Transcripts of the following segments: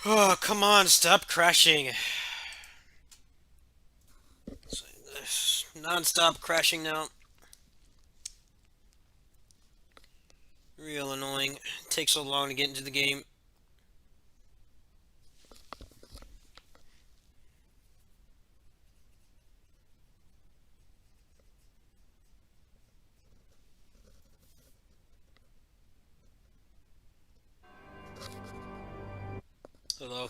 Oh, come on, stop crashing. Non-stop crashing now. Real annoying. It takes so long to get into the game. Hello.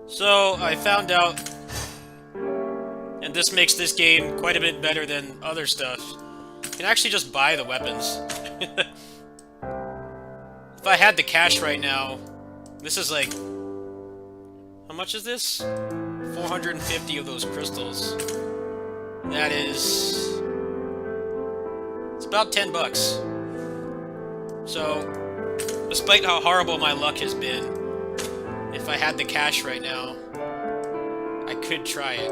So, I found out, and this makes this game quite a bit better than other stuff. You can actually just buy the weapons. If I had the cash right now, this is like... How much is this? 450 of those crystals. That is... It's about 10 bucks. So, despite how horrible my luck has been, if I had the cash right now, I could try it.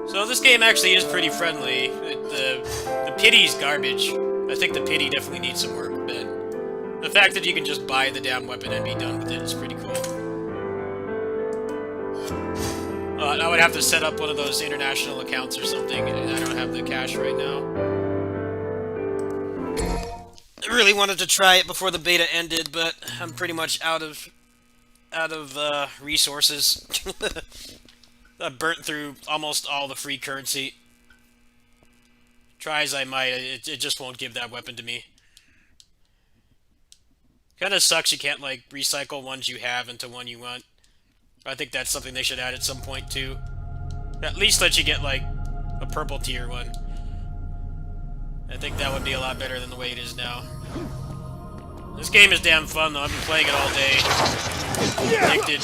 So this game actually is pretty friendly. The pity's garbage. I think the pity definitely needs some work, but the fact that you can just buy the damn weapon and be done with it is pretty cool. I would have to set up one of those international accounts or something, and I don't have the cash right now. I really wanted to try it before the beta ended, but I'm pretty much out of resources. I burnt through almost all the free currency. Try as I might, it just won't give that weapon to me. Kinda sucks you can't, like, recycle ones you have into one you want. I think that's something they should add at some point, too. At least let you get, like, a purple tier one. I think that would be a lot better than the way it is now. This game is damn fun, though. I've been playing it all day. Addicted.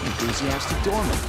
Enthusiastic dormant.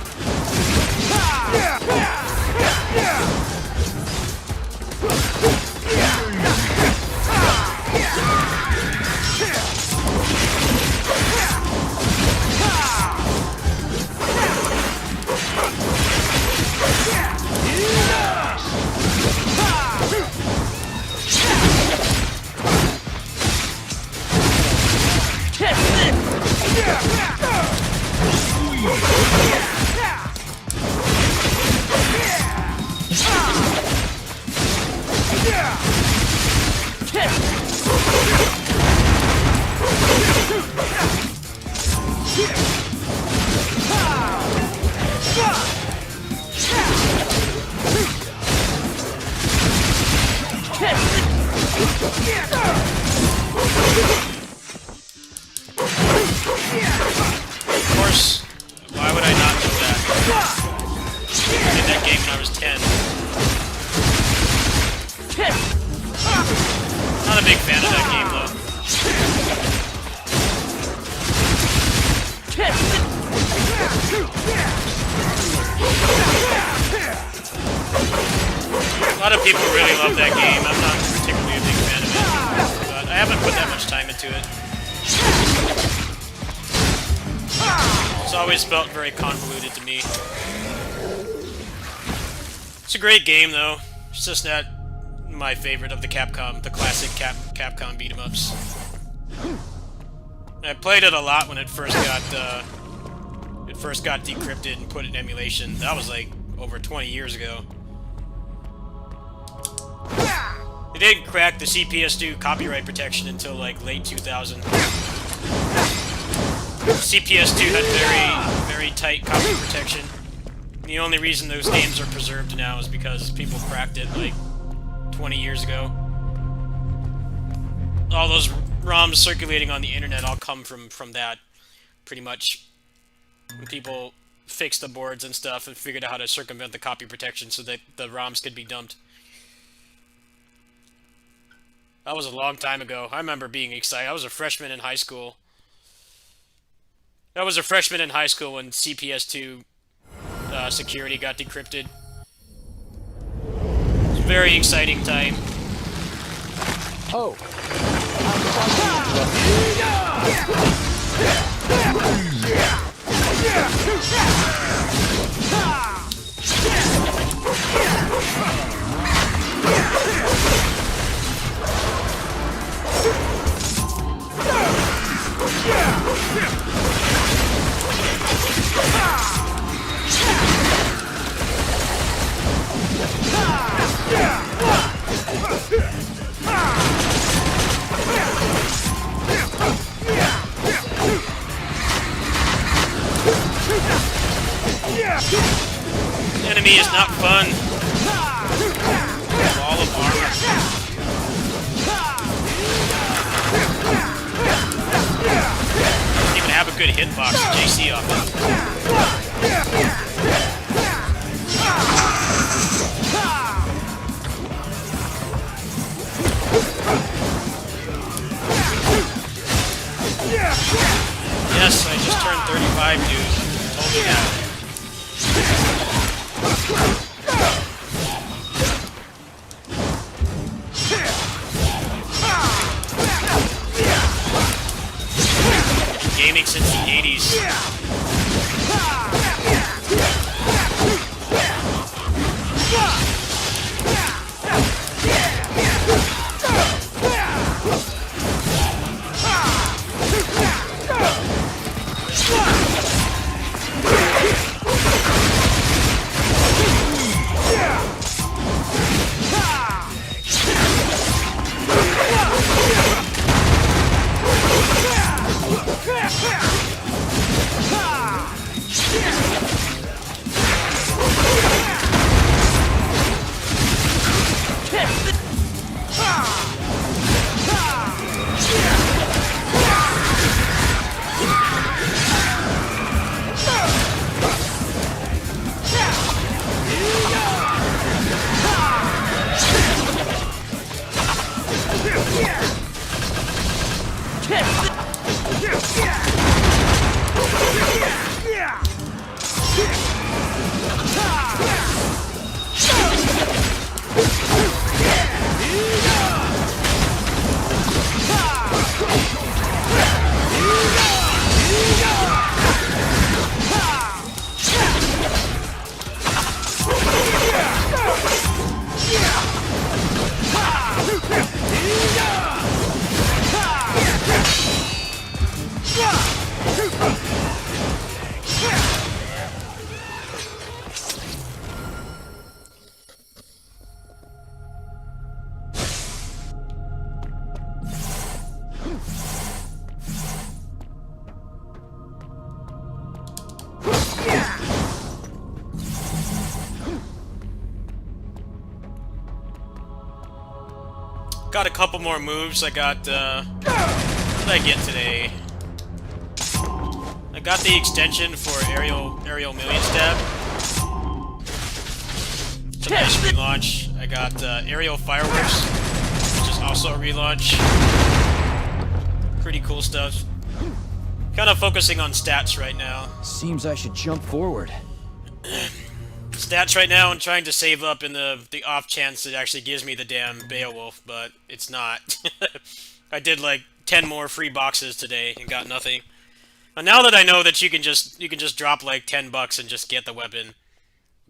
Of course, why would I not know that? I did that game when I was 10. Not a big fan of that game, though. A lot of people really love that game. I'm not particularly a big fan of it, but I haven't put that much time into it. It's always felt very convoluted to me. It's a great game, though. It's just not my favorite of the Capcom, the classic Capcom beat-em-ups. I played it a lot when it first got decrypted and put in emulation. That was like over 20 years ago. They didn't crack the CPS2 copyright protection until like late 2000. CPS2 had very tight copy protection. The only reason those games are preserved now is because people cracked it like 20 years ago. All those ROMs circulating on the internet all come from that, pretty much. When people fixed the boards and stuff and figured out how to circumvent the copy protection so that the ROMs could be dumped. That was a long time ago. I remember being excited. I was a freshman in high school. I was a freshman in high school when CPS2 security got decrypted. It was a very exciting time. Oh. Enemy is not fun. Ball of armor. Doesn't even have a good hitbox to JC off of. Yes, I just turned 35, dude. Told me that. Gaming since the 80s. got a couple more moves. I got, what did I get today? I got the extension for aerial million stab. It's a nice relaunch. I got aerial fireworks, which is also a relaunch. Pretty cool stuff. Kind of focusing on stats right now. Seems I should jump forward. Stats right now and trying to save up in the off chance it actually gives me the damn Beowulf, but it's not. I did like 10 more free boxes today and got nothing. But now that I know that you can just drop like $10 and just get the weapon,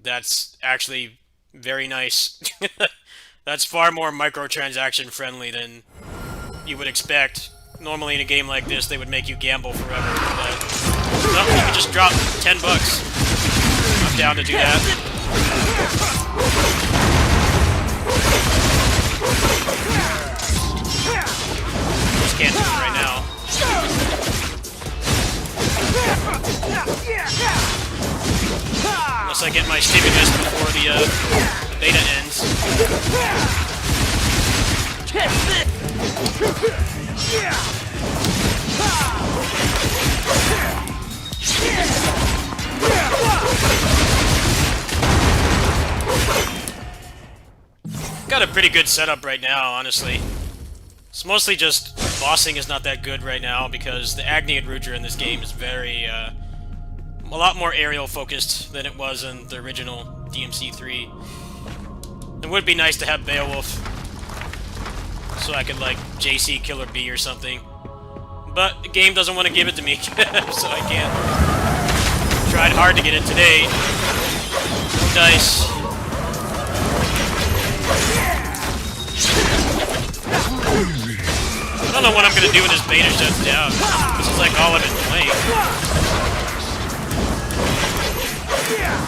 that's actually very nice. That's far more microtransaction friendly than you would expect. Normally in a game like this, they would make you gamble forever, but no, you can just drop $10. I'm down to do that. Just can't do it right now. Unless I get my stimulus before the beta ends. Got a pretty good setup right now, honestly. It's mostly just bossing is not that good right now because the Agni and Rudra in this game is very, a lot more aerial focused than it was in the original DMC3. It would be nice to have Beowulf so I could, like, JC Killer B or something. But the game doesn't want to give it to me, so I can't. Tried hard to get it today. No dice. I don't know what I'm gonna do when this beta shuts down. This is like all I've been playing.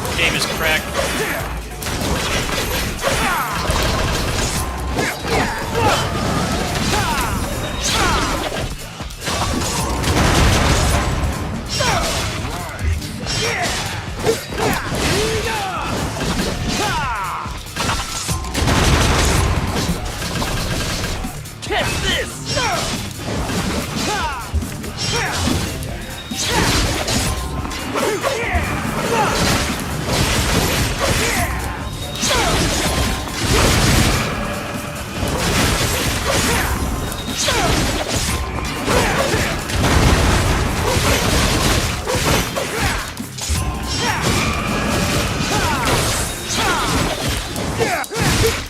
This game is cracked.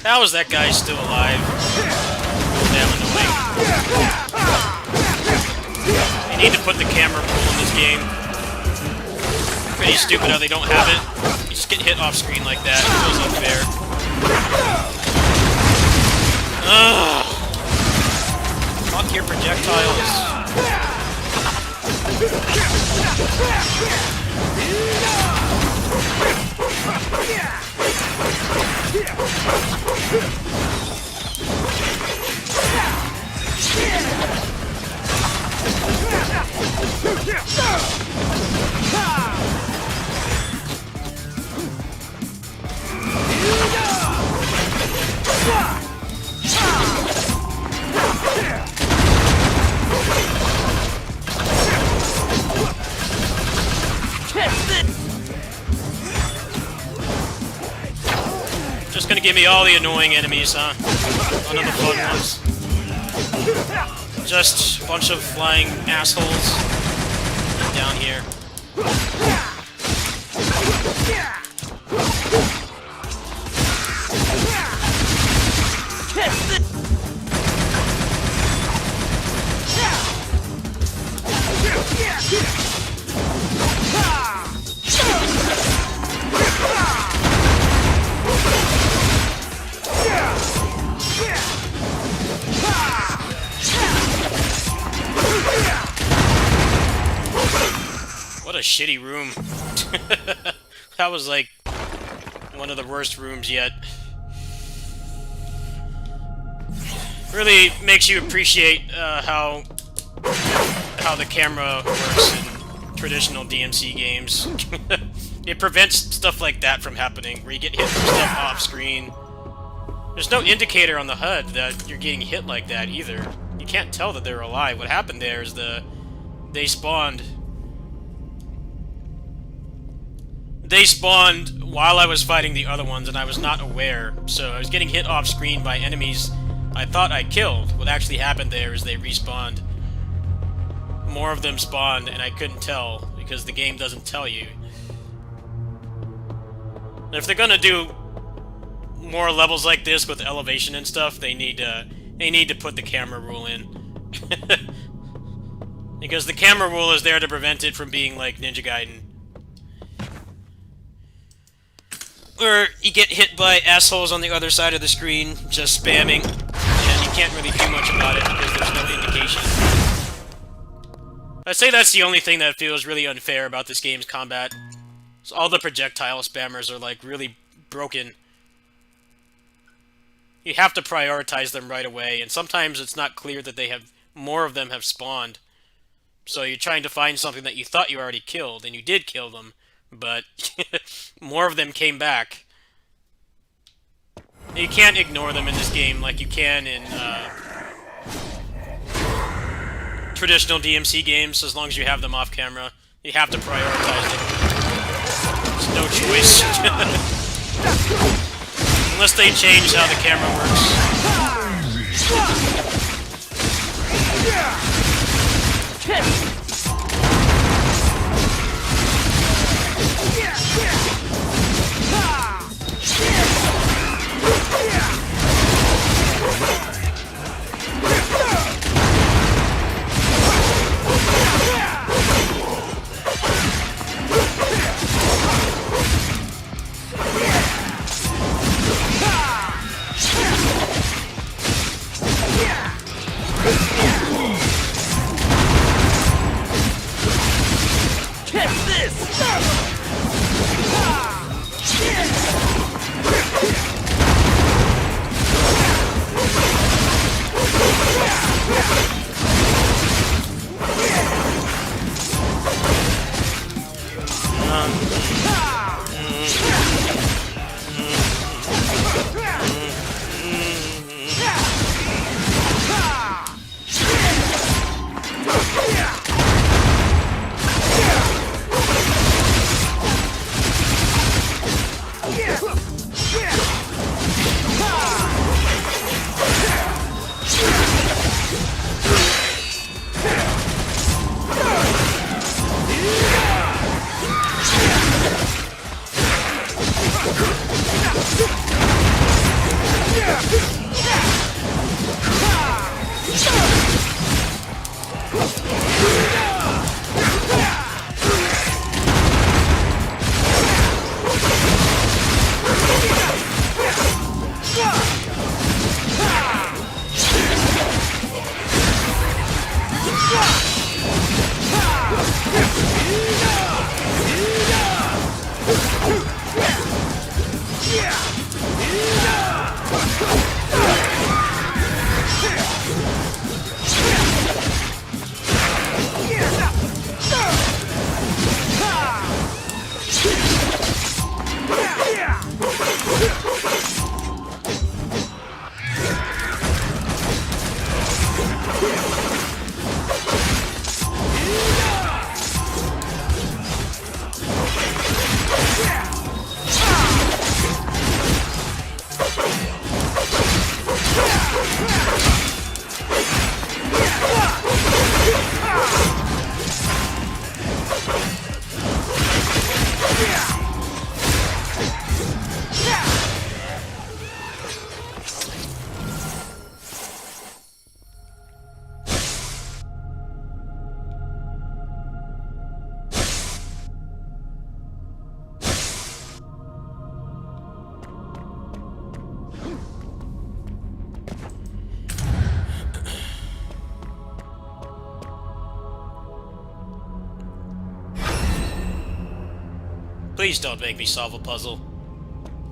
How is that guy still alive? Damn annoying. You need to put the camera pull in this game. Pretty stupid how they don't have it. You just get hit off screen like that. It feels unfair. Ugh. Fuck your projectiles. Just gonna give me all the annoying enemies, huh? None of the fun ones. Just a bunch of flying assholes down here. What a shitty room. That was like one of the worst rooms yet. Really makes you appreciate how the camera works in traditional DMC games. It prevents stuff like that from happening, where you get hit from stuff off screen. There's no indicator on the HUD that you're getting hit like that either. You can't tell that they're alive. What happened there is they spawned. They spawned while I was fighting the other ones, and I was not aware. So I was getting hit off screen by enemies I thought I killed. What actually happened there is they respawned. More of them spawned, and I couldn't tell because the game doesn't tell you. If they're gonna do more levels like this with elevation and stuff, they need to put the camera rule in. Because the camera rule is there to prevent it from being like Ninja Gaiden. Or you get hit by assholes on the other side of the screen, just spamming, and you can't really do much about it because there's no indication. I'd say that's the only thing that feels really unfair about this game's combat. So all the projectile spammers are like really broken. You have to prioritize them right away, and sometimes it's not clear that they have more of them have spawned. So you're trying to find something that you thought you already killed, and you did kill them, but more of them came back. You can't ignore them in this game like you can in traditional DMC games, as long as you have them off camera. You have to prioritize them. There's no choice. Unless they change how the camera works. Please don't make me solve a puzzle.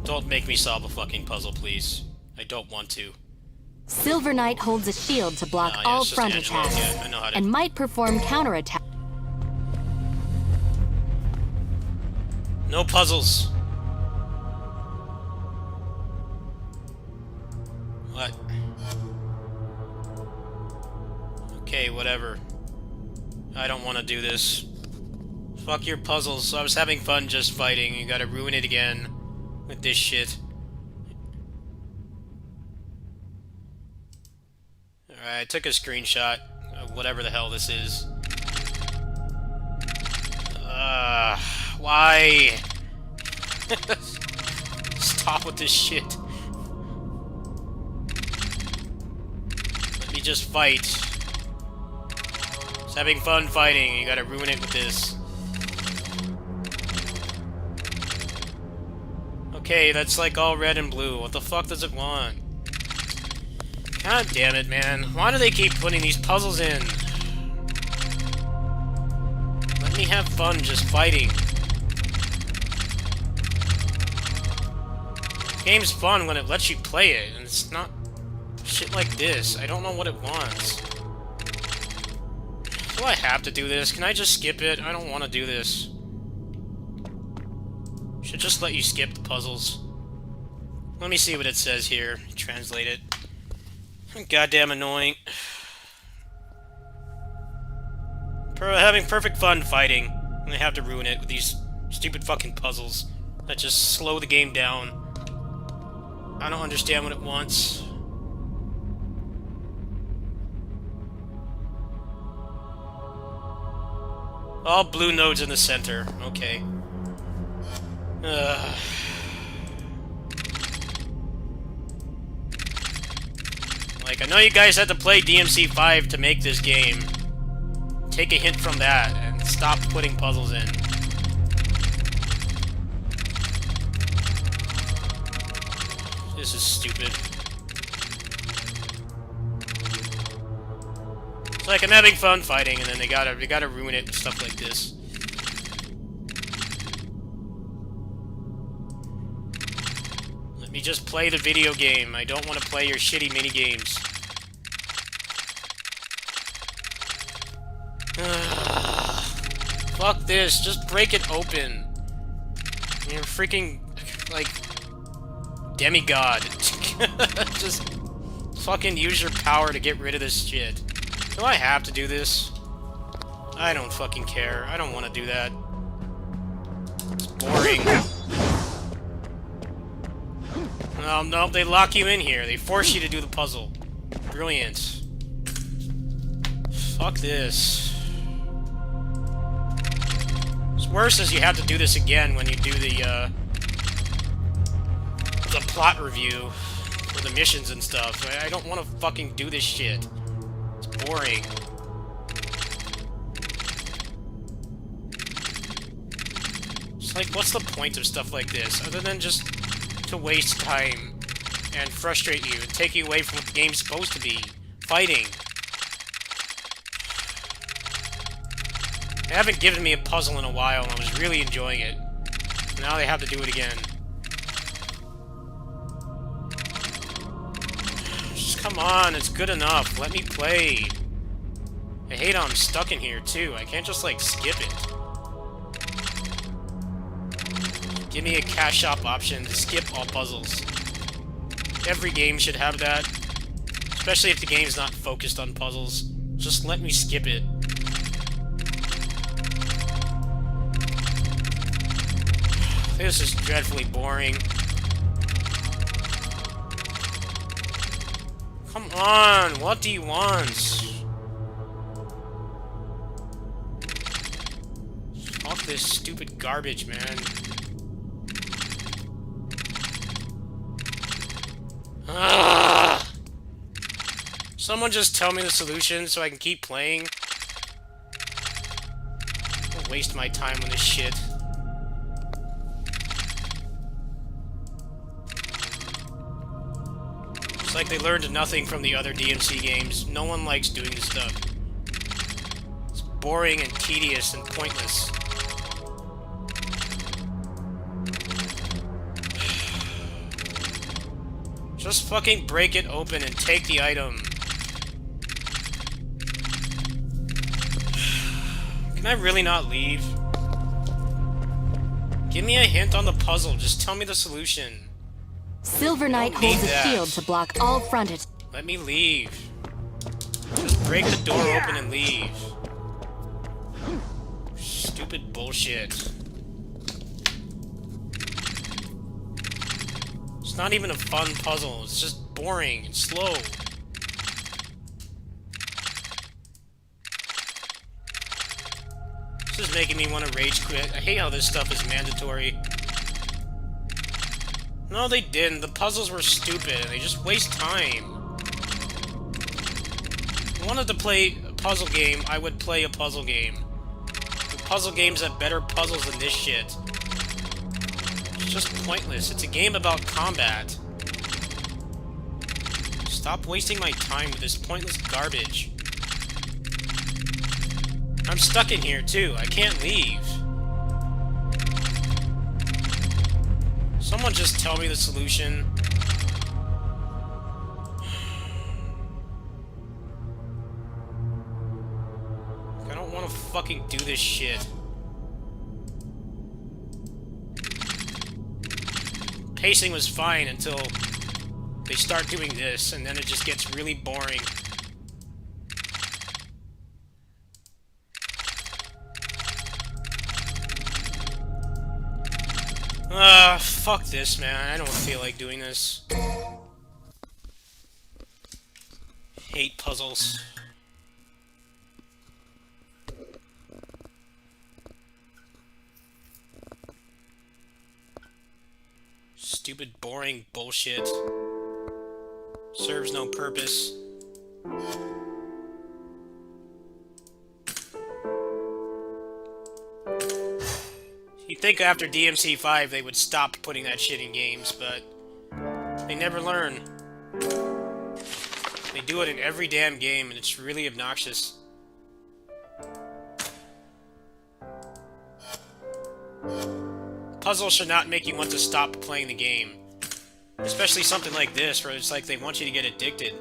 Don't make me solve a fucking puzzle, please. I don't want to. Silver Knight holds a shield to block all front attacks, and might perform counterattack. No puzzles. whatever. I don't want to do this. Fuck your puzzles. I was having fun just fighting. You gotta ruin it again with this shit. Alright, I took a screenshot of whatever the hell this is. Why? Stop with this shit. Let me just fight. Just having fun fighting. You gotta ruin it with this. Okay, that's like all red and blue. What the fuck does it want? God damn it, man. Why do they keep putting these puzzles in? Let me have fun just fighting. Game's fun when it lets you play it, and it's not shit like this. I don't know what it wants. Do I have to do this? Can I just skip it? I don't want to do this. Should just let you skip the puzzles. Let me see what it says here. Translate it. Goddamn annoying. Having perfect fun fighting, and they have to ruin it with these stupid fucking puzzles that just slow the game down. I don't understand what it wants. All blue nodes in the center. Okay. Like, I know you guys had to play DMC5 to make this game. Take a hint from that and stop putting puzzles in. This is stupid. It's like I'm having fun fighting, and then they gotta ruin it with stuff like this. Let me just play the video game. I don't want to play your shitty minigames. Fuck this. Just break it open. You're freaking, like, demigod. Just fucking use your power to get rid of this shit. Do I have to do this? I don't fucking care. I don't want to do that. It's boring. Oh, no, they lock you in here. They force you to do the puzzle. Brilliant. Fuck this. What's worse is you have to do this again when you do the plot review for the missions and stuff. I don't want to fucking do this shit. It's boring. It's like, what's the point of stuff like this, other than just to waste time and frustrate you and take you away from what the game's supposed to be? Fighting. They haven't given me a puzzle in a while, and I was really enjoying it. Now they have to do it again. Just come on, it's good enough. Let me play. I hate how I'm stuck in here, too. I can't just, like, skip it. Give me a cash shop option to skip all puzzles. Every game should have that. Especially if the game's not focused on puzzles. Just let me skip it. This is dreadfully boring. Come on, what do you want? Fuck this stupid garbage, man. Ugh. Someone just tell me the solution so I can keep playing. Don't waste my time on this shit. It's like they learned nothing from the other DMC games. No one likes doing this stuff. It's boring and tedious and pointless. Just fucking break it open and take the item. Can I really not leave? Give me a hint on the puzzle. Just tell me the solution. Silver Knight holds a shield to block all frontage. Let me leave. Just break break the door open and leave. Stupid bullshit. It's not even a fun puzzle. It's just boring and slow. This is making me want to rage quit. I hate how this stuff is mandatory. No, they didn't. The puzzles were stupid, and they just waste time. If I wanted to play a puzzle game, I would play a puzzle game. The puzzle games have better puzzles than this shit. It's just pointless. It's a game about combat. Stop wasting my time with this pointless garbage. I'm stuck in here, too. I can't leave. Someone just tell me the solution. I don't want to fucking do this shit. Pacing was fine until they start doing this, and then it just gets really boring. Fuck this, man. I don't feel like doing this. Hate puzzles. Stupid, boring bullshit. Serves no purpose. You'd think after DMC5 they would stop putting that shit in games, but they never learn. They do it in every damn game, and it's really obnoxious. Puzzles should not make you want to stop playing the game. Especially something like this, where it's like they want you to get addicted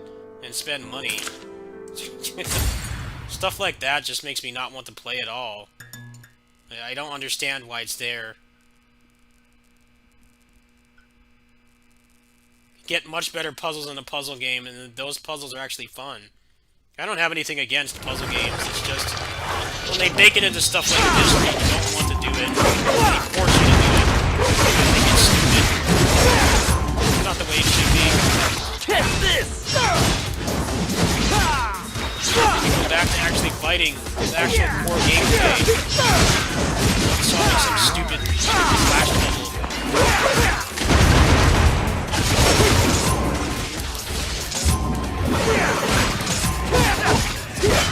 and spend money. Stuff like that just makes me not want to play at all. I don't understand why it's there. Get much better puzzles in a puzzle game, and those puzzles are actually fun. I don't have anything against puzzle games, it's just when they bake it into stuff like this where you don't want to do it, they force you to do it. I think it's stupid. It's not the way it should be. Get this! Go back to actually fighting the actual core gameplay. Not solving some stupid flash puzzle.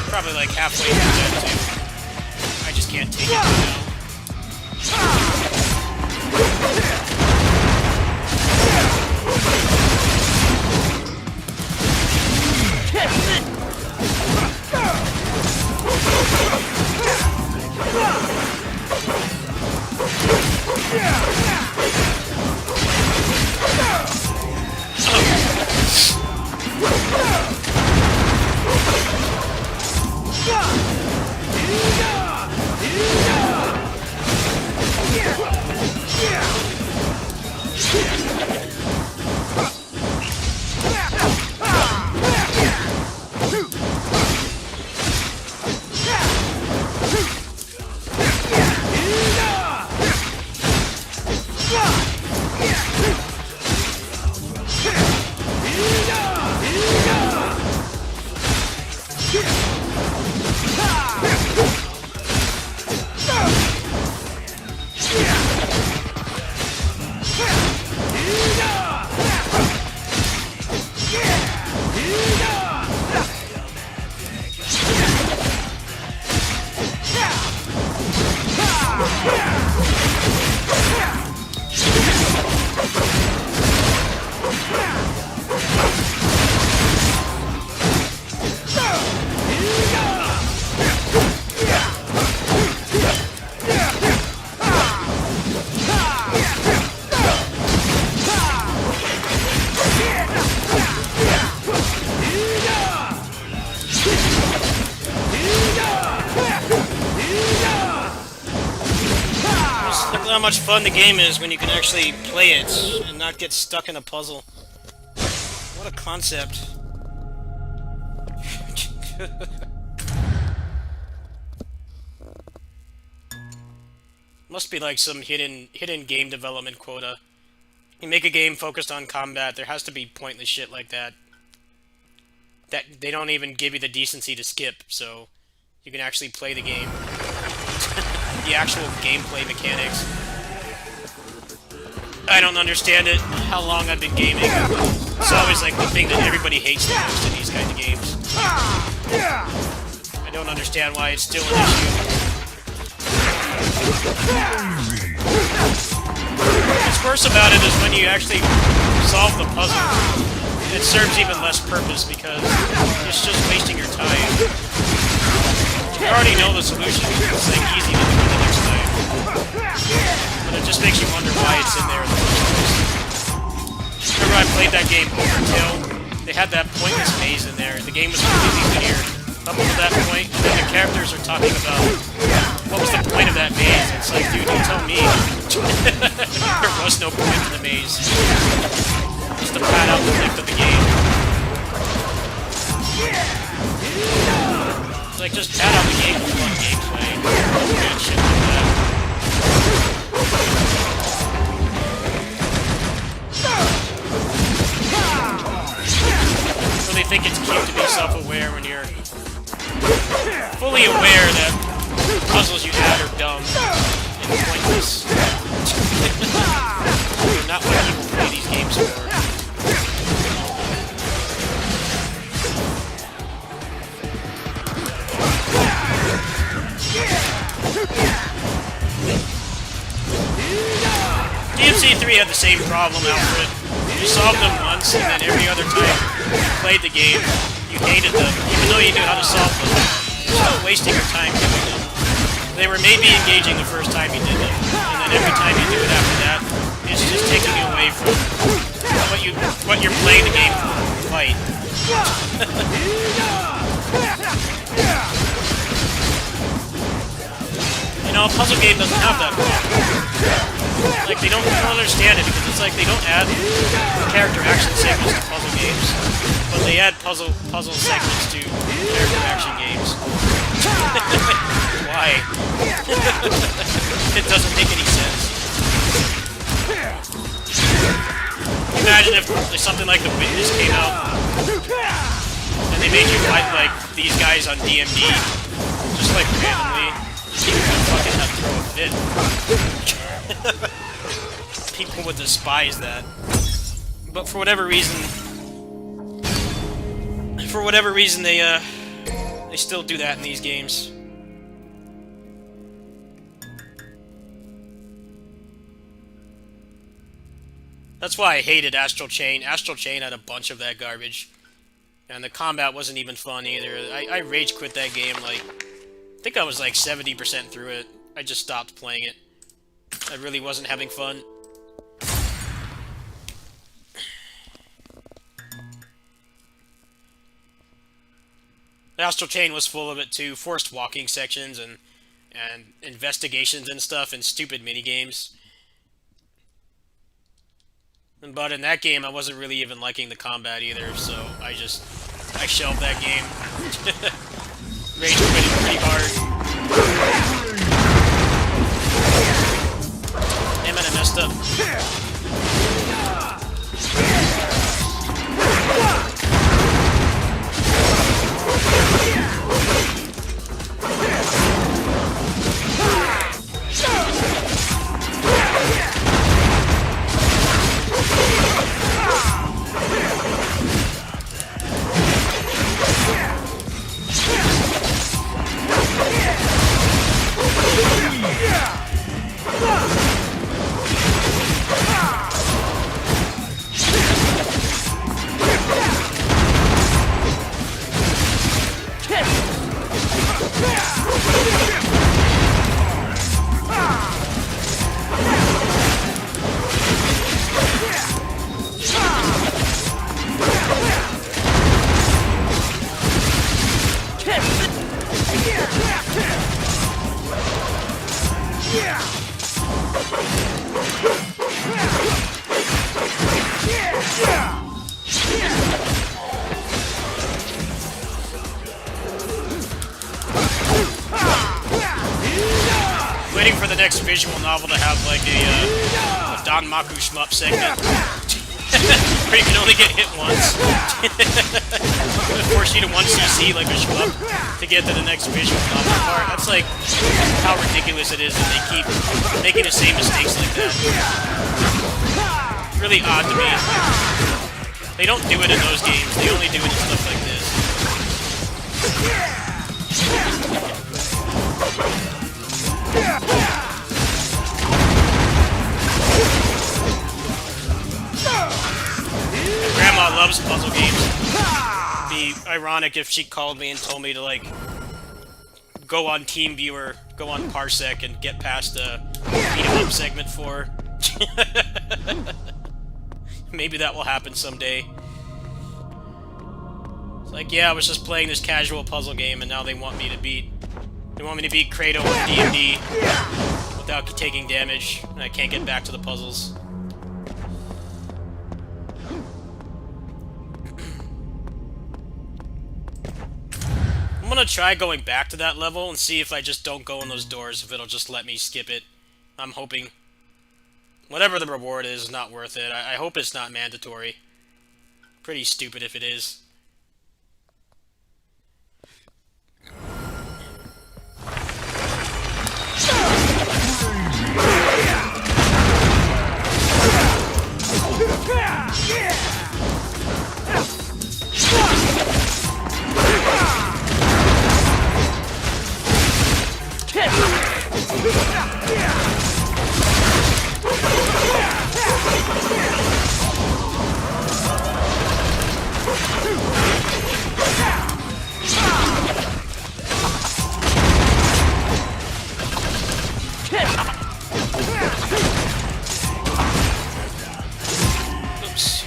Probably like halfway through that too. I just can't take it now. How much fun the game is when you can actually play it and not get stuck in a puzzle. What a concept. Must be like some hidden game development quota. You make a game focused on combat, there has to be pointless shit like that. That they don't even give you the decency to skip, so you can actually play the game. The actual gameplay mechanics. I don't understand it, how long I've been gaming. It's always like the thing that everybody hates the most in these kinds of games. I don't understand why it's still an issue. What's worse about it is when you actually solve the puzzle, it serves even less purpose because it's just wasting your time. You already know the solution, it's like easy to do it the next time. But it just makes you wonder why it's in there in the first place. Remember I played that game Overkill? They had that pointless maze in there. The game was completely linear up until that point, and then the characters are talking about what was the point of that maze. It's like, dude, you tell me. There was no point to the maze. Just to pad out the length of the game. It's like, just pad out the game with fun gameplay. Good shit like that. I really think it's cute to be self-aware when you're fully aware that puzzles you add are dumb and pointless. You're not what people play these games for. DMC3 had the same problem, Alfred. You solved them once, and then every other time you played the game, you hated them, even though you knew how to solve them. You're still wasting your time doing them. They were maybe engaging the first time you did them, and then every time you do it after that, it's just taking you away from what you're playing the game for, fight. You know, a puzzle game doesn't have that problem. Like, they don't understand it, because it's like they don't add character action segments to puzzle games, but they add puzzle segments to character action games. Why? It doesn't make any sense. Imagine if something like The Witness came out, and they made you fight, like, these guys on DMD, just, like, randomly. You would fucking have to throw a fit. People would despise that. But for whatever reason, they still do that in these games. That's why I hated Astral Chain. Astral Chain had a bunch of that garbage. And the combat wasn't even fun either. I rage quit that game, like, I think I was like 70% through it. I just stopped playing it. I really wasn't having fun. Astral Chain was full of it too. Forced walking sections and investigations and stuff and stupid minigames. But in that game, I wasn't really even liking the combat either, so I shelved that game. Rage quit it pretty hard. Damn it, I messed up. visual novel to have like a Don Maku shmup segment. Where you can only get hit once. It force you to 1cc like a shmup to get to the next visual novel part. That's like how ridiculous it is that they keep making the same mistakes like that. It's really odd to me. They don't do it in those games, they only do it in stuff like this. Grandma loves puzzle games. It'd be ironic if she called me and told me to, like, go on TeamViewer, go on Parsec, and get past the beat-em-up segment 4. Maybe that will happen someday. It's like, yeah, I was just playing this casual puzzle game, and now they want me to beat Kratos in D&D without taking damage, and I can't get back to the puzzles. I'm gonna try going back to that level and see if I just don't go in those doors, if it'll just let me skip it. I'm hoping. Whatever the reward is not worth it. I hope it's not mandatory. Pretty stupid if it is. Oops.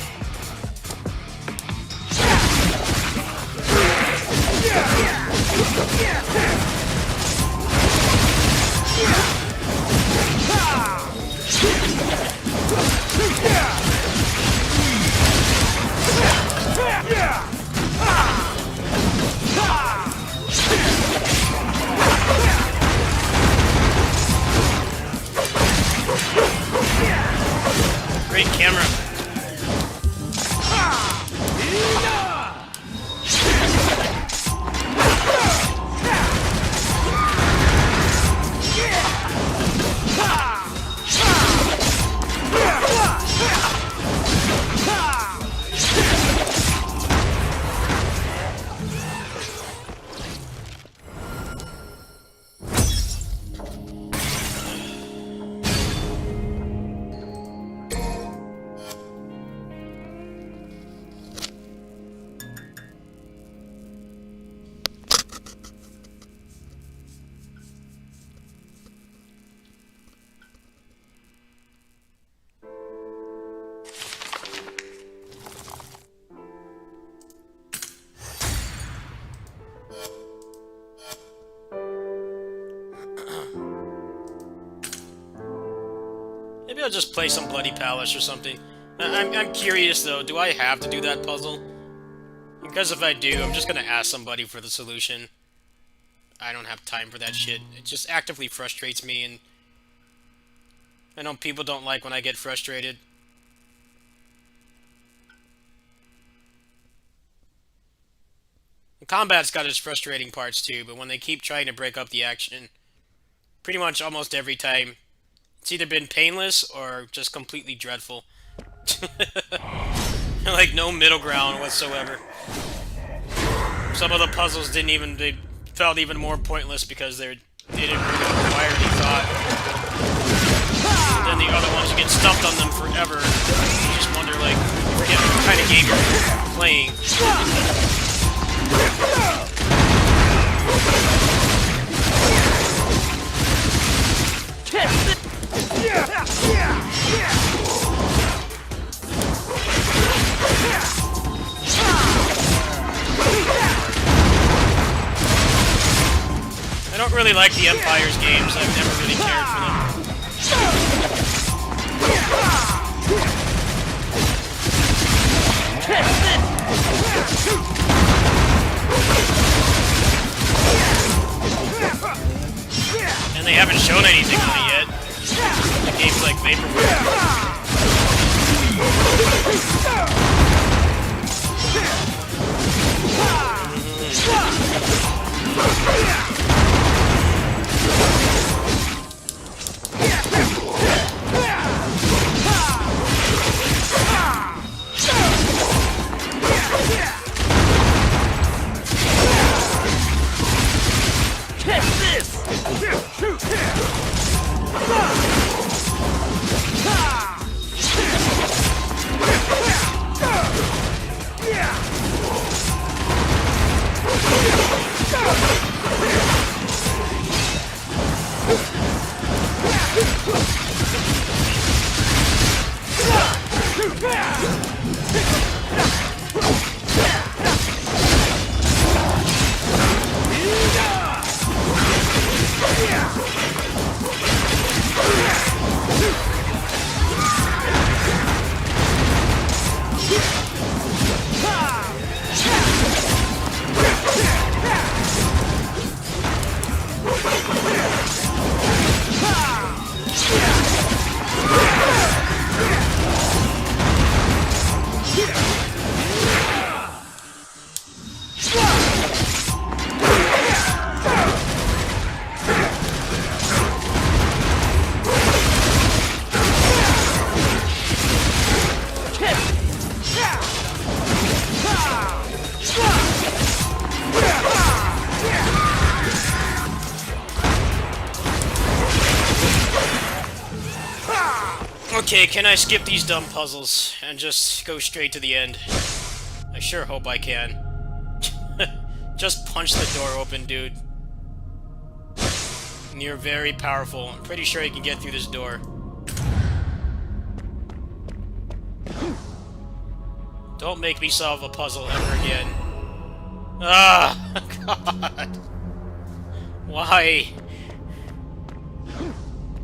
Great camera. Maybe I'll just play some Bloody Palace or something. I'm curious though, do I have to do that puzzle? Because if I do, I'm just gonna ask somebody for the solution. I don't have time for that shit. It just actively frustrates me, and I know people don't like when I get frustrated. The combat's got its frustrating parts too, but when they keep trying to break up the action, pretty much almost every time, it's either been painless or just completely dreadful. Like, no middle ground whatsoever. Some of the puzzles they felt even more pointless because they didn't really require any thought. Then the other ones, you get stumped on them forever. You just wonder, like, forget what kind of game you're playing. I don't really like the Empire's games. I've never really cared for them. And they haven't shown anything on it yet. game's like vaporware. Okay, can I skip these dumb puzzles and just go straight to the end? I sure hope I can. Just punch the door open, dude. And you're very powerful. I'm pretty sure you can get through this door. Don't make me solve a puzzle ever again. Ah, God. Why?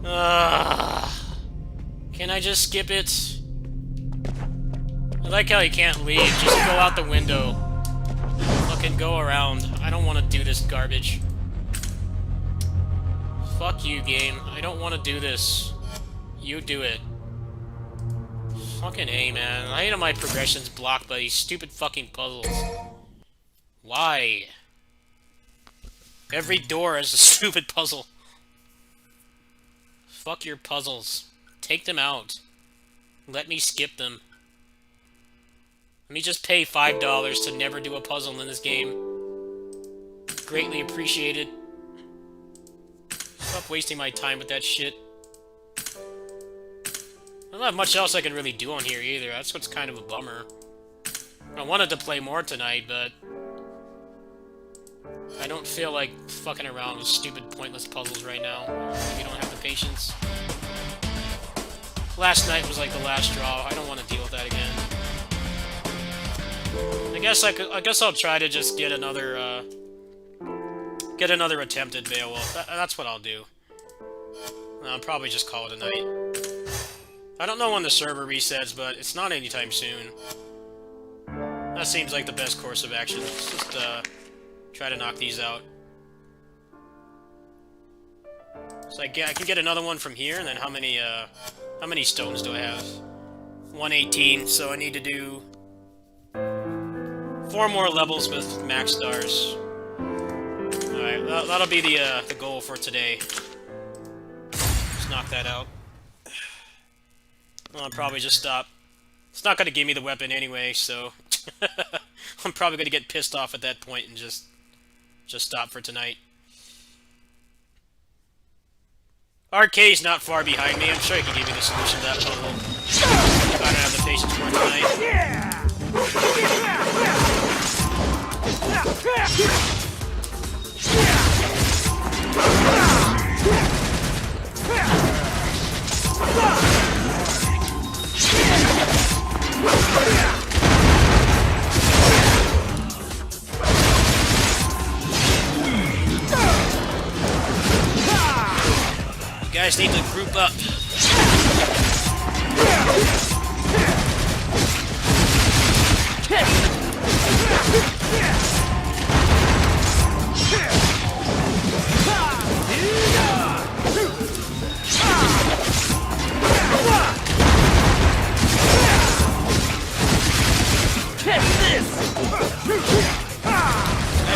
Ah. Can I just skip it? I like how you can't leave. Just go out the window. Fucking go around. I don't want to do this garbage. Fuck you, game. I don't want to do this. You do it. Fucking A, man. I hate my progressions blocked by these stupid fucking puzzles. Why? Every door is a stupid puzzle. Fuck your puzzles. Take them out. Let me skip them. Let me just pay $5 to never do a puzzle in this game. Greatly appreciated. Stop wasting my time with that shit. I don't have much else I can really do on here either. That's what's kind of a bummer. I wanted to play more tonight, but I don't feel like fucking around with stupid, pointless puzzles right now. If you don't have the patience. Last night was like the last straw. I don't want to deal with that again. I guess I'll try to just get another attempt at Beowulf. That's what I'll do. I'll probably just call it a night. I don't know when the server resets, but it's not anytime soon. That seems like the best course of action. Let's just try to knock these out. So I can get another one from here, and then how many stones do I have? 118, so I need to do 4 more levels with max stars. Alright, that'll be the goal for today. Just knock that out. Well, I'll probably just stop. It's not gonna give me the weapon anyway, so I'm probably gonna get pissed off at that point and just stop for tonight. RK's not far behind me. I'm sure he can give me the solution to that puzzle. I don't have the patience for it tonight. You guys need to group up.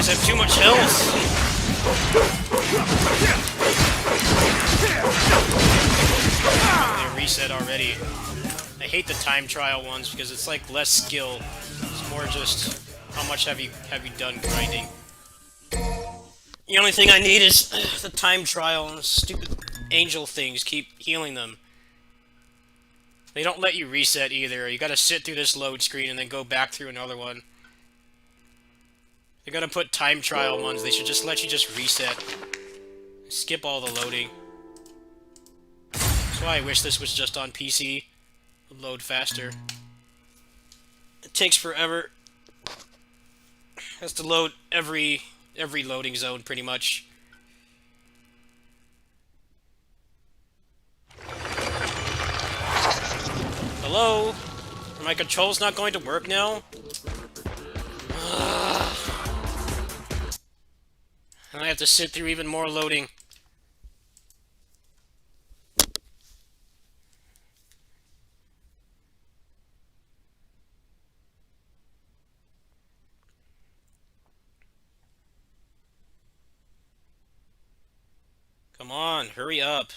guys have too much health. They reset already. I hate the time trial ones because it's like less skill. It's more just how much have you done grinding. The only thing I need is the time trial and stupid angel things keep healing them. They don't let you reset either. You gotta sit through this load screen and then go back through another one. They're gonna put time trial ones. They should just let you just reset. Skip all the loading. That's why I wish this was just on PC. It would load faster. It takes forever. It has to load every loading zone, pretty much. Hello? Are my controls not going to work now? And I have to sit through even more loading. Come on, hurry up.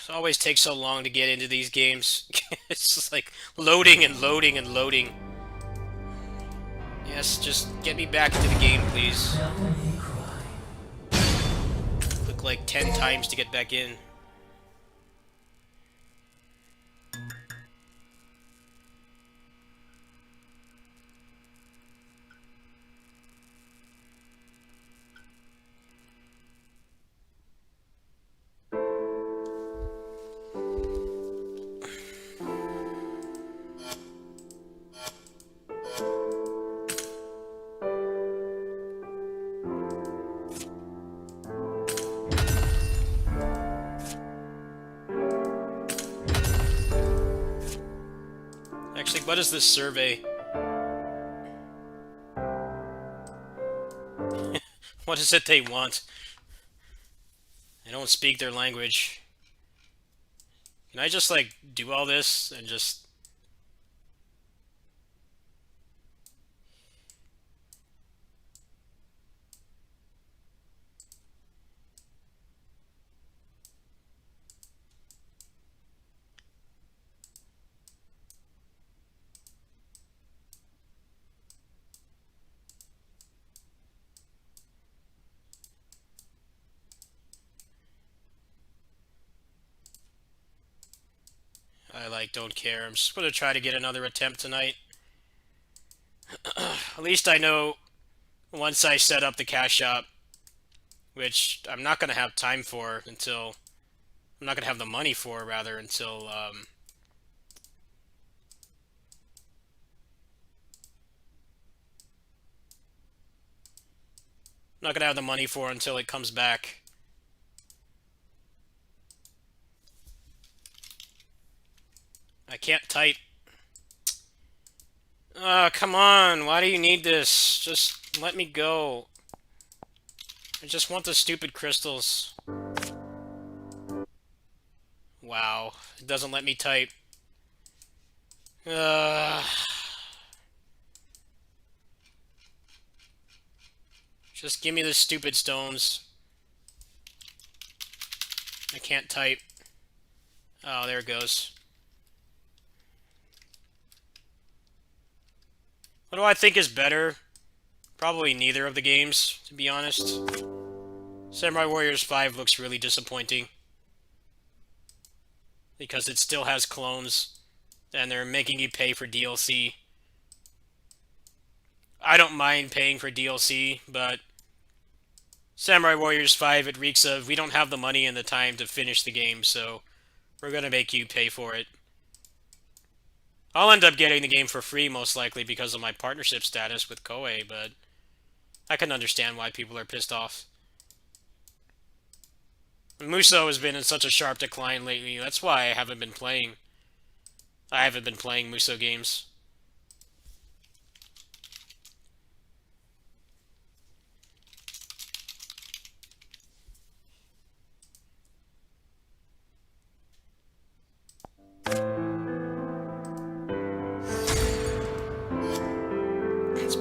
It always takes so long to get into these games. It's just like loading and loading and loading. Yes, just get me back into the game, please. Click like 10 times to get back in. Actually, what is this survey? What is it they want? I don't speak their language. Can I just, like, do all this and just... I, like, don't care. I'm just gonna try to get another attempt tonight. At least I know once I set up the cash shop, which I'm not gonna have time for until... I'm not gonna have the money for, rather, until, I'm not gonna have the money for until it comes back. I can't type. Come on. Why do you need this? Just let me go. I just want the stupid crystals. Wow. It doesn't let me type. Just give me the stupid stones. I can't type. Oh, there it goes. What do I think is better? Probably neither of the games, to be honest. Samurai Warriors 5 looks really disappointing. Because it still has clones, and they're making you pay for DLC. I don't mind paying for DLC, but Samurai Warriors 5, it reeks of, we don't have the money and the time to finish the game, so we're gonna make you pay for it. I'll end up getting the game for free, most likely, because of my partnership status with Koei, but I can understand why people are pissed off. Muso has been in such a sharp decline lately. That's why I haven't been playing. I haven't been playing Muso games.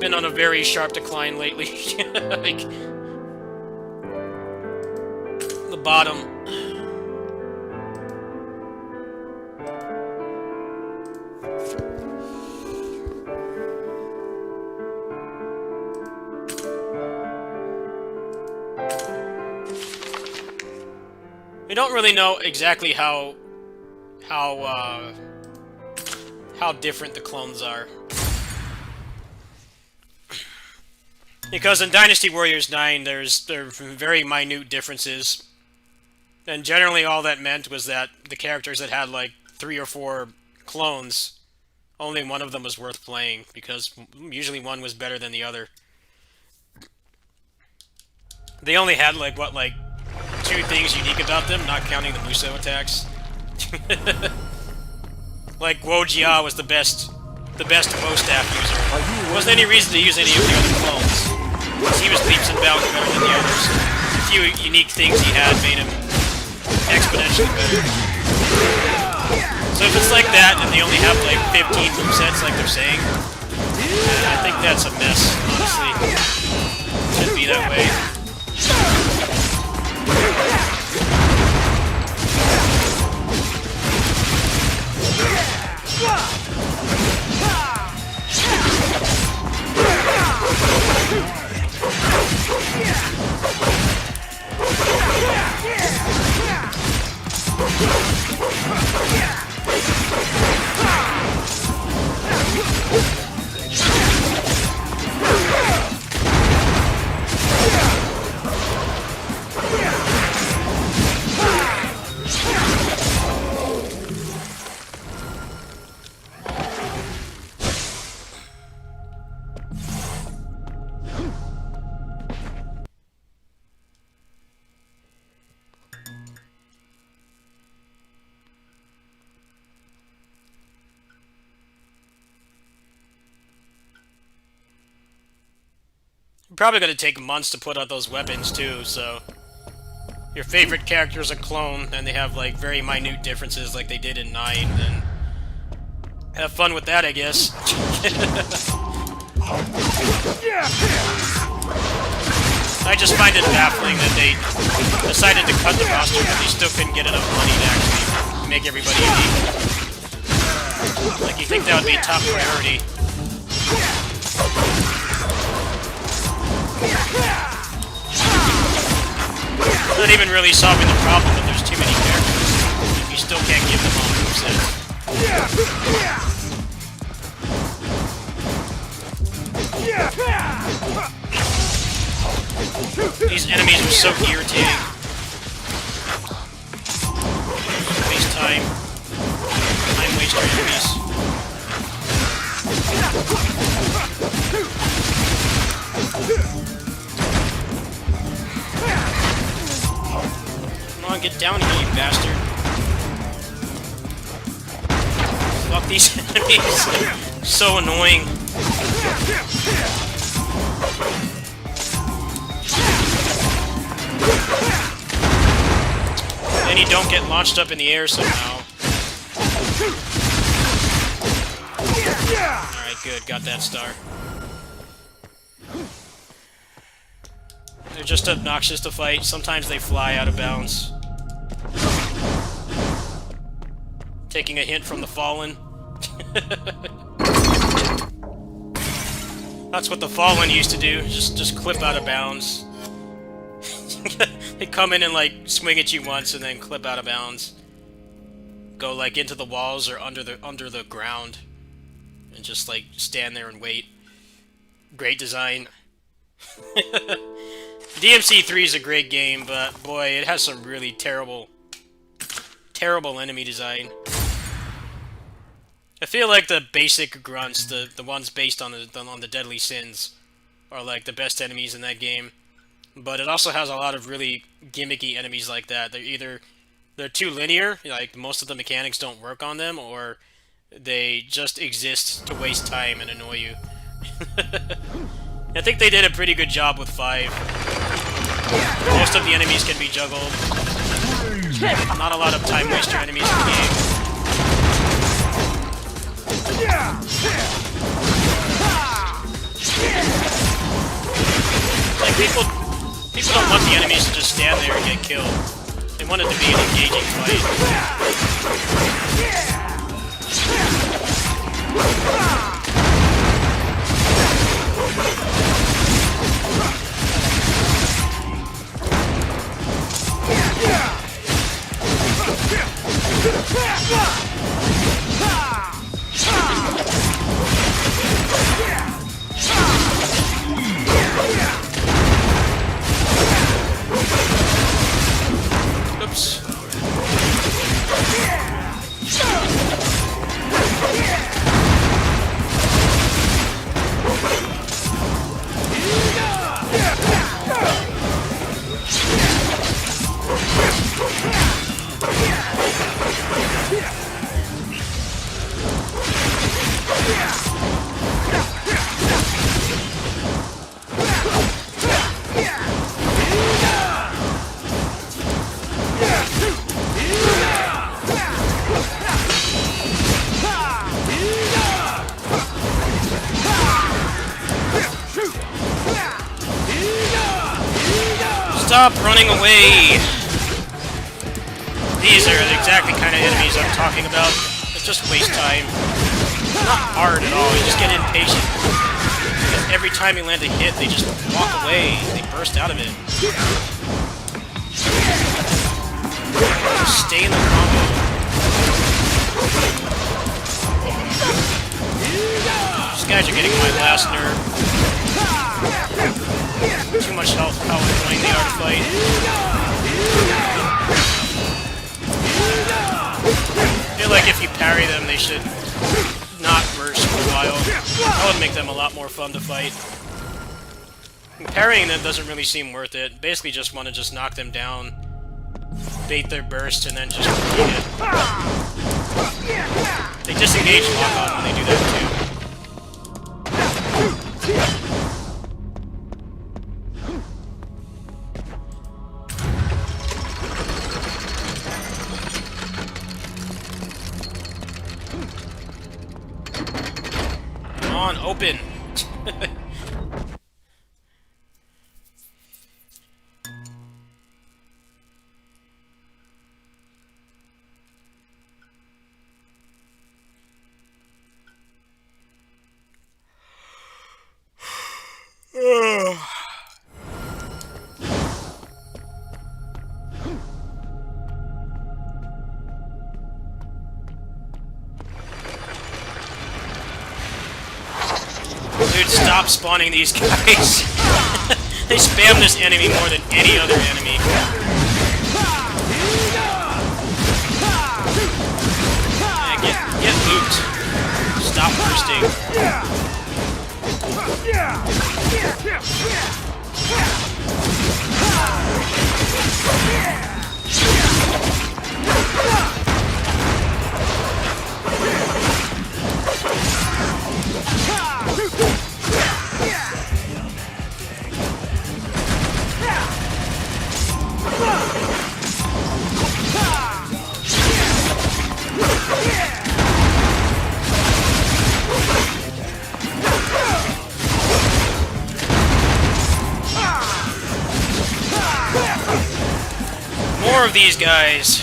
been on a very sharp decline lately. Like, the bottom. We don't really know exactly how different the clones are. Because in Dynasty Warriors 9, there are very minute differences. And generally all that meant was that the characters that had like 3 or 4 clones, only one of them was worth playing, because usually one was better than the other. They only had like 2 things unique about them, not counting the Muso attacks. Like Guo was the best bow staff user. There wasn't any reason to use any of the other clones, because he was leaps and bounds better than the others. A few unique things he had made him exponentially better. So if it's like that, and they only have like 15 movesets like they're saying, I think that's a mess, honestly. Shouldn't be that way. Probably going to take months to put out those weapons too, so your favorite character is a clone and they have like very minute differences like they did in 9, then have fun with that, I guess. I just find it baffling that they decided to cut the roster, but they still couldn't get enough money to actually make everybody unique. Like, you think that would be a top priority. Not even really solving the problem that there's too many characters. You still can't give them all movesets. These enemies are so irritating. Waste time. Time waster enemies. Come on, get down here, you bastard. Fuck these enemies. So annoying. Then you don't get launched up in the air somehow. Alright, good. Got that star. They're just obnoxious to fight. Sometimes they fly out of bounds. Taking a hint from the Fallen. That's what the Fallen used to do. Just clip out of bounds. They come in and like swing at you once and then clip out of bounds. Go like into the walls or under the ground. And just like stand there and wait. Great design. DMC3 is a great game, but boy, it has some really terrible enemy design. I feel like the basic grunts, the ones based on the Deadly Sins, are like the best enemies in that game. But it also has a lot of really gimmicky enemies like that. They're too linear, like most of the mechanics don't work on them, or they just exist to waste time and annoy you. I think they did a pretty good job with 5. Most of the enemies can be juggled. Not a lot of time waster enemies in the game. I don't want the enemies to just stand there and get killed. They want it to be an engaging fight. Oops. Stop running away! These are the exactly kind of enemies I'm talking about. It's just waste time. It's not hard at all, you just get impatient. Because every time you land a hit, they just walk away. They burst out of it. Just stay in the combo. These guys are getting my last nerve. Too much health, how annoying they are to fight. I feel like if you parry them, they should not burst for a while. That would make them a lot more fun to fight. And parrying them doesn't really seem worth it. Basically just want to just knock them down, bait their burst, and then just repeat it. They disengage lock-on when they do that too. Come on, open! Dude, stop spawning these guys. They spam this enemy more than any other enemy. Yeah, get looped. Stop bursting. More of these guys.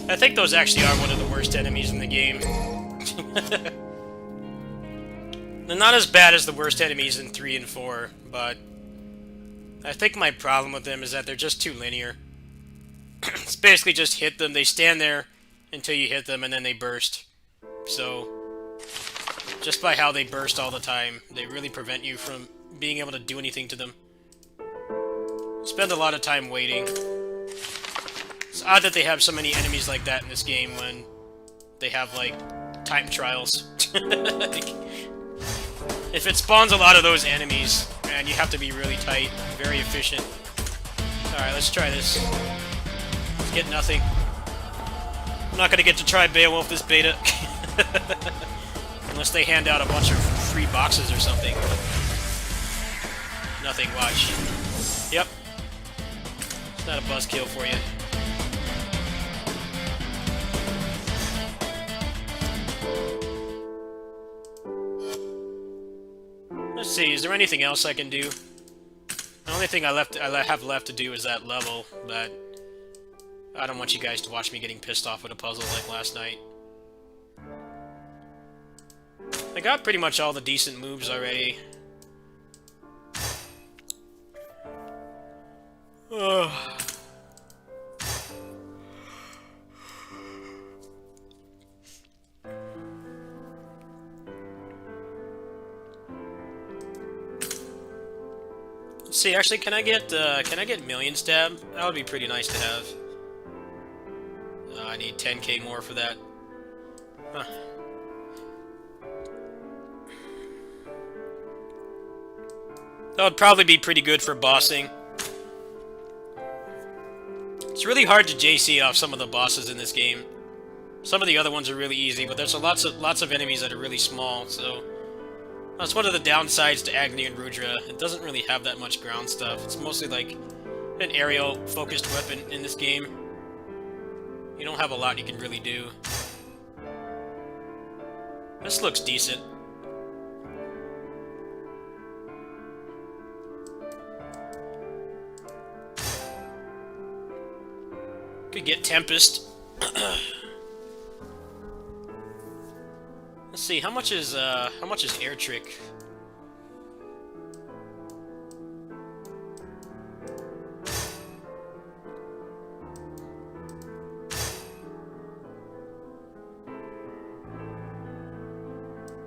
I think those actually are one of the worst enemies in the game. They're not as bad as the worst enemies in 3 and 4, but I think my problem with them is that they're just too linear. It's basically just hit them, they stand there until you hit them, and then they burst. So, Just by how they burst all the time, they really prevent you from being able to do anything to them. Spend a lot of time waiting. It's odd that they have so many enemies like that in this game when they have, like, time trials. If it spawns a lot of those enemies, man, you have to be really tight, very efficient. Alright, let's try this. Let's get nothing. I'm not gonna get to try Beowulf this beta. Unless they hand out a bunch of free boxes or something. Nothing, watch. Yep. It's not a buzzkill for you. Let's see, is there anything else I can do? The only thing I have left to do is that level, but I don't want you guys to watch me getting pissed off with a puzzle like last night. I got pretty much all the decent moves already. Ugh. Let's see, actually, can I get Million Stab? That would be pretty nice to have. I need 10k more for that. Huh. That would probably be pretty good for bossing. It's really hard to JC off some of the bosses in this game. Some of the other ones are really easy, but there's lots of enemies that are really small, so that's one of the downsides to Agni and Rudra. It doesn't really have that much ground stuff. It's mostly like an aerial-focused weapon in this game. You don't have a lot you can really do. This looks decent. Could get Tempest. Let's see, how much is Air Trick?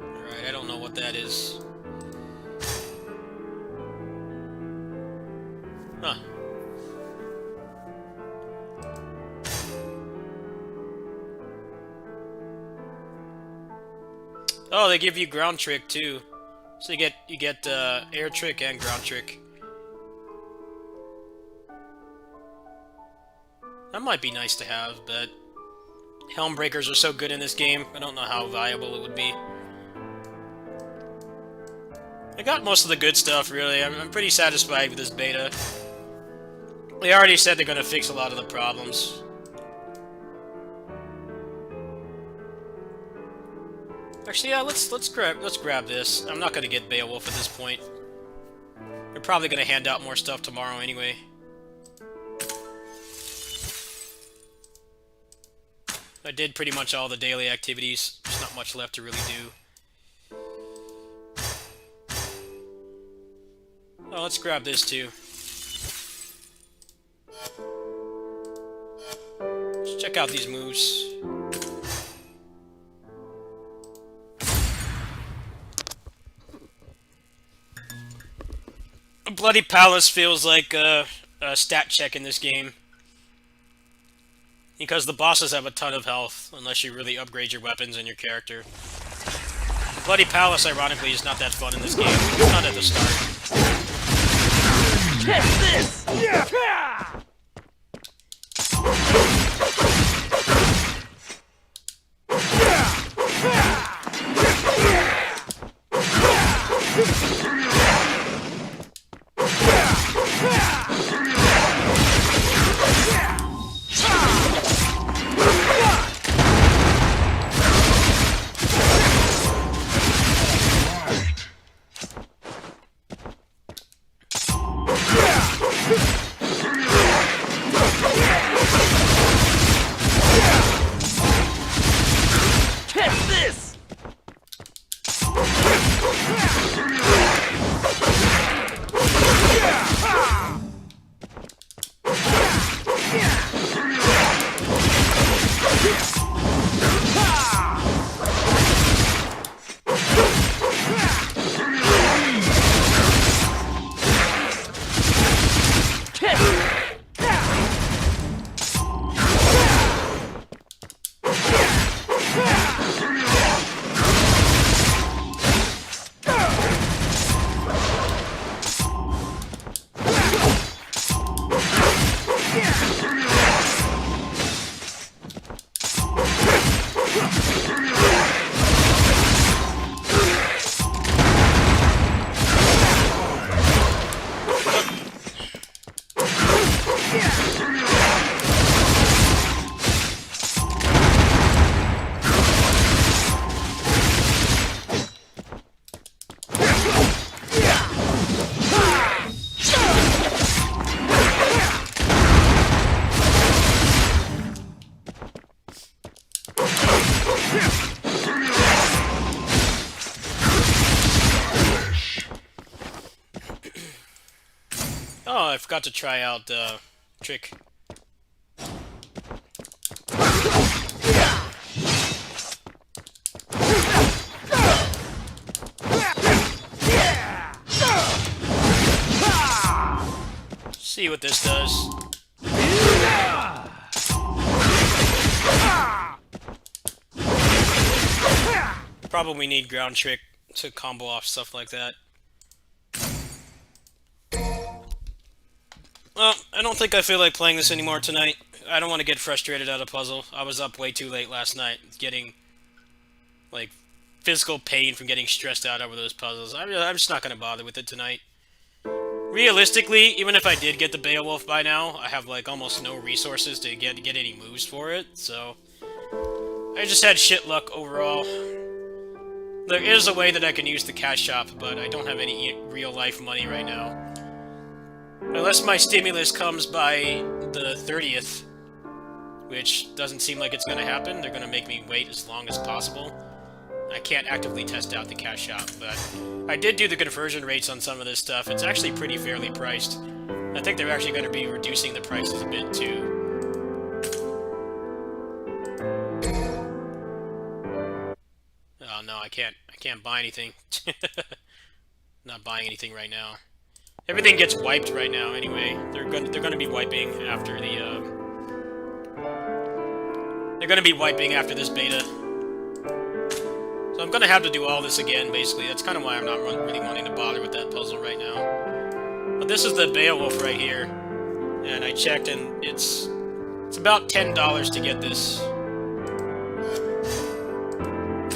Alright, I don't know what that is. Huh. Oh, they give you ground trick too, so you get air trick and ground trick. That might be nice to have, but helm breakers are so good in this game. I don't know how viable it would be. I got most of the good stuff, really. I'm pretty satisfied with this beta. They already said they're gonna fix a lot of the problems. Actually, yeah, let's grab this. I'm not gonna get Beowulf at this point. They're probably gonna hand out more stuff tomorrow anyway. I did pretty much all the daily activities. There's not much left to really do. Oh, let's grab this too. Let's check out these moves. Bloody Palace feels like a stat check in this game. Because the bosses have a ton of health, unless you really upgrade your weapons and your character. Bloody Palace, ironically, is not that fun in this game. It's not at the start. Test this! Yeah! Yeah! Oh, I forgot to try out trick. See what this does. Probably need ground trick to combo off stuff like that. Well, I don't think I feel like playing this anymore tonight. I don't want to get frustrated at a puzzle. I was up way too late last night, getting, like, physical pain from getting stressed out over those puzzles. I'm just not going to bother with it tonight. Realistically, even if I did get the Beowulf by now, I have, like, almost no resources to get any moves for it, so... I just had shit luck overall. There is a way that I can use the cash shop, but I don't have any real-life money right now. Unless my stimulus comes by the 30th, which doesn't seem like it's going to happen. They're going to make me wait as long as possible. I can't actively test out the cash shop, but I did do the conversion rates on some of this stuff. It's actually pretty fairly priced. I think they're actually going to be reducing the prices a bit, too. Oh no, I can't buy anything. Not buying anything right now. Everything gets wiped right now anyway. They're gonna be wiping after the they're gonna be wiping after this beta. So I'm gonna have to do all this again, basically. That's kind of why I'm not really wanting to bother with that puzzle right now. But this is the Beowulf right here, and I checked, and it's about $10 to get this.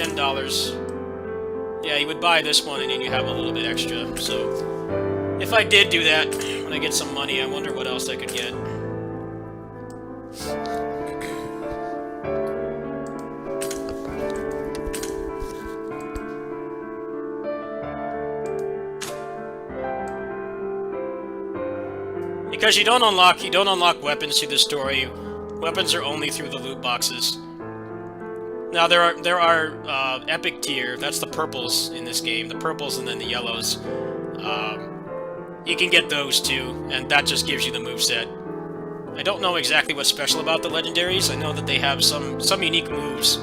$10. Yeah, you would buy this one, and then you have a little bit extra. So if I did do that, when I get some money, I wonder what else I could get. Because you don't unlock weapons through the story. Weapons are only through the loot boxes. Now there are epic tier. That's the purples in this game. The purples and then the yellows. You can get those too, and that just gives you the moveset. I don't know exactly what's special about the legendaries. I know that they have some unique moves,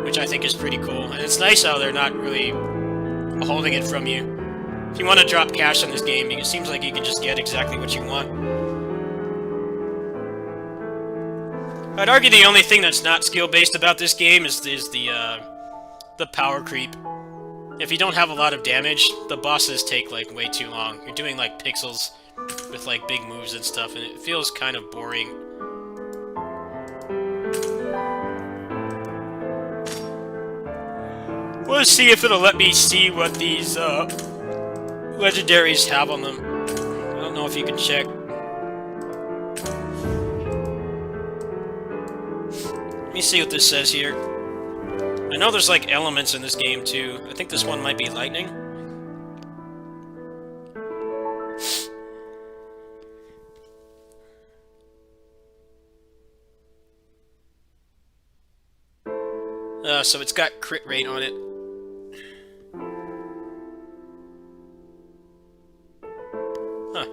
which I think is pretty cool. And it's nice how they're not really holding it from you. If you want to drop cash on this game, it seems like you can just get exactly what you want. I'd argue the only thing that's not skill-based about this game is the power creep. If you don't have a lot of damage, the bosses take, like, way too long. You're doing, like, pixels with, like, big moves and stuff, and it feels kind of boring. Let's see if it'll let me see what these, legendaries have on them. I don't know if you can check. Let me see what this says here. I know there's like elements in this game too. I think this one might be lightning. So it's got crit rate on it. Huh.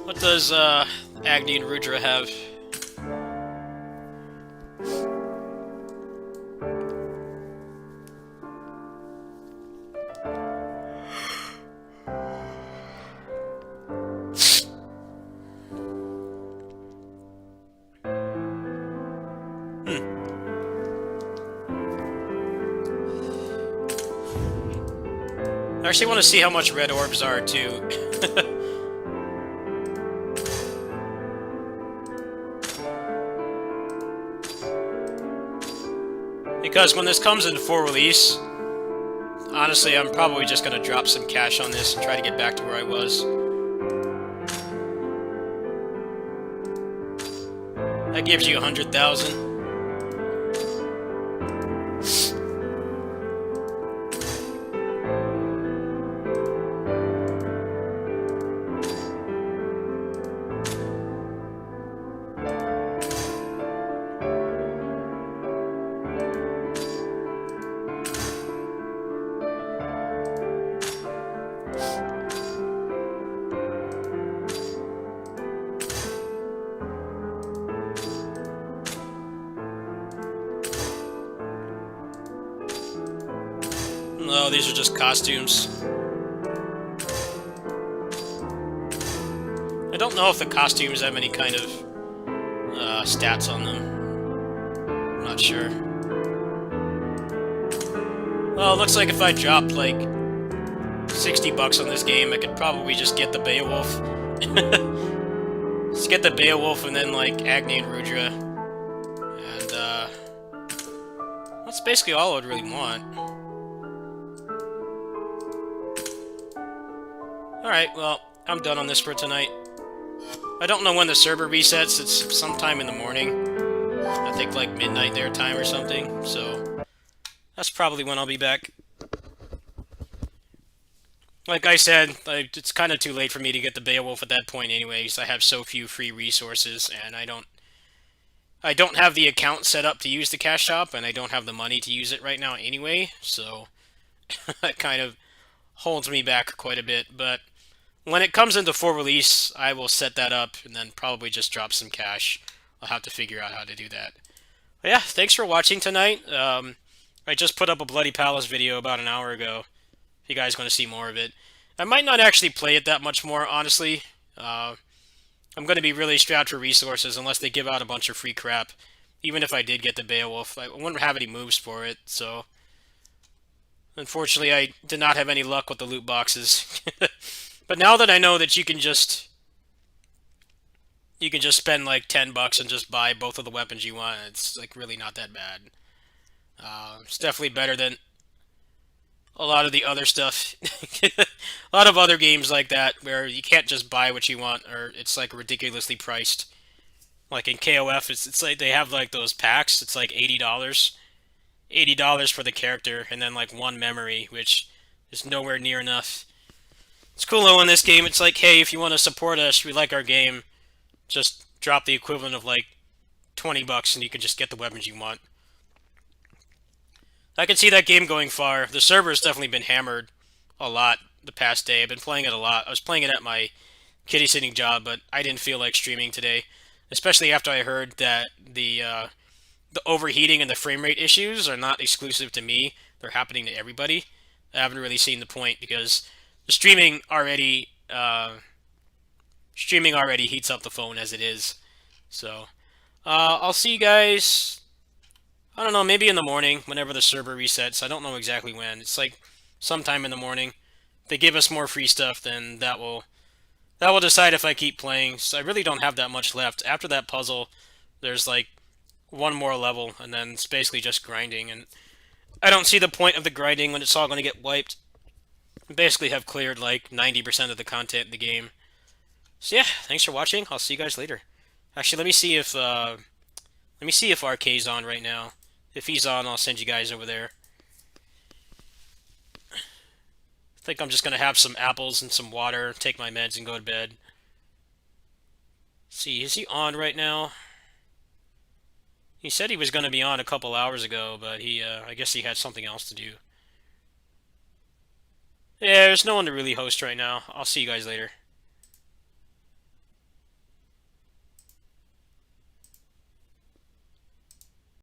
What does Agni and Rudra have? I actually want to see how much red orbs are, too. Because when this comes in full release, honestly, I'm probably just going to drop some cash on this and try to get back to where I was. That gives you 100,000. No, these are just costumes. I don't know if the costumes have any kind of stats on them. I'm not sure. Well, it looks like if I dropped like 60 bucks on this game, I could probably just get the Beowulf. Just get the Beowulf and then like Agni and Rudra. And that's basically all I would really want. Alright, well, I'm done on this for tonight. I don't know when the server resets. It's sometime in the morning. I think like midnight their time or something. So that's probably when I'll be back. Like I said, it's kind of too late for me to get the Beowulf at that point anyways. I have so few free resources, and I don't have the account set up to use the cash shop, and I don't have the money to use it right now anyway, so that kind of holds me back quite a bit. But when it comes into full release, I will set that up and then probably just drop some cash. I'll have to figure out how to do that. But yeah, thanks for watching tonight. I just put up a Bloody Palace video about an hour ago. If you guys want to see more of it. I might not actually play it that much more, honestly. I'm going to be really strapped for resources unless they give out a bunch of free crap. Even if I did get the Beowulf, I wouldn't have any moves for it, so... Unfortunately, I did not have any luck with the loot boxes. But now that I know that you can just spend like 10 bucks and just buy both of the weapons you want, it's like really not that bad. It's definitely better than a lot of the other stuff. A lot of other games like that where you can't just buy what you want, or it's like ridiculously priced. Like in KOF, it's like they have like those packs. It's like $80. $80 for the character, and then like one memory, which is nowhere near enough. It's cool though in this game. It's like, hey, if you want to support us, we like our game, just drop the equivalent of like 20 bucks and you can just get the weapons you want. I can see that game going far. The server's definitely been hammered a lot the past day. I've been playing it a lot. I was playing it at my kitty sitting job, but I didn't feel like streaming today, especially after I heard that the overheating and the frame rate issues are not exclusive to me. They're happening to everybody. I haven't really seen the point because the streaming already heats up the phone as it is. So I'll see you guys, I don't know, maybe in the morning whenever the server resets. I don't know exactly when. It's like sometime in the morning. If they give us more free stuff, then that will decide if I keep playing. So I really don't have that much left. After that puzzle, there's like one more level, and then it's basically just grinding, and I don't see the point of the grinding when it's all going to get wiped. I basically have cleared like 90% of the content in the game. So yeah, thanks for watching. I'll see you guys later. Actually, let me see if RK's on right now. If he's on, I'll send you guys over there. I think I'm just going to have some apples and some water, take my meds, and go to bed. Let's see, is he on right now? He said he was going to be on a couple hours ago, but I guess he had something else to do. Yeah, there's no one to really host right now. I'll see you guys later.